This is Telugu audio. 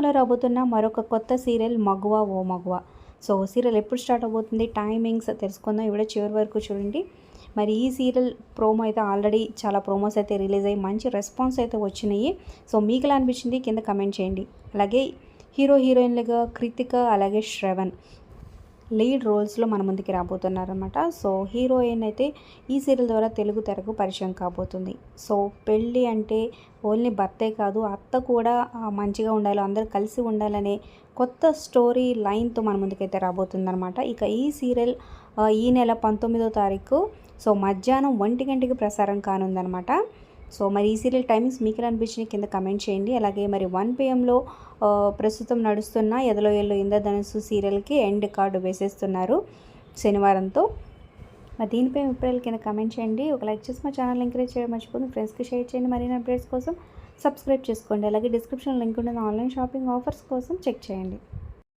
సినిమాలో రాబోతున్న మరొక కొత్త సీరియల్ మగువ ఓ మగువ. సో సీరియల్ ఎప్పుడు స్టార్ట్ అవబోతుంది, టైమింగ్స్ తెలుసుకుందాం. ఇవిడ చివరి వరకు చూడండి. మరి ఈ సీరియల్ ప్రోమో అయితే ఆల్రెడీ చాలా ప్రోమోస్ అయితే రిలీజ్ అయ్యి మంచి రెస్పాన్స్ అయితే వచ్చినాయి. సో మీకు ఎలా అనిపించింది కింద కమెంట్ చేయండి. అలాగే హీరోయిన్లుగా కృతిక అలాగే శ్రవణ్ లీడ్ రోల్స్లో మన ముందుకి రాబోతున్నారనమాట. సో హీరోయిన్ అయితే ఈ సీరియల్ ద్వారా తెలుగు తెరకు పరిచయం కాబోతుంది. సో పెళ్ళి అంటే ఓన్లీ భర్తే కాదు, అత్త కూడా మంచిగా ఉండాలి, అందరూ కలిసి ఉండాలనే కొత్త స్టోరీ లైన్తో మన ముందుకైతే రాబోతుందనమాట. ఇక ఈ సీరియల్ ఈ నెల 19వ తారీఖు సో మధ్యాహ్నం 1 గంటకి ప్రసారం కానుందనమాట. సో మరి ఈ సీరియల్ టైమింగ్స్ మీకు ఎలా అనిపించినాయి కింద కమెంట్ చేయండి. అలాగే మరి 1 PM ప్రస్తుతం నడుస్తున్న ఎదలో ఎల్లో ఇంద్రధనుస్సు సీరియల్కి ఎండ్ కార్డు వేసేస్తున్నారు శనివారంతో. మరి దీనిపై అభిప్రాయాలు కింద కమెంట్ చేయండి. ఒక లైక్ చేసి మా ఛానల్ ఎంకరేజ్ చేయడం మర్చిపోతుంది. ఫ్రెండ్స్కి షేర్ చేయండి. మరిన్ని అప్డేట్స్ కోసం సబ్స్క్రైబ్ చేసుకోండి. అలాగే డిస్క్రిప్షన్ లింక్ ఉంటుంది. ఆన్లైన్ షాపింగ్ ఆఫర్స్ కోసం చెక్ చేయండి.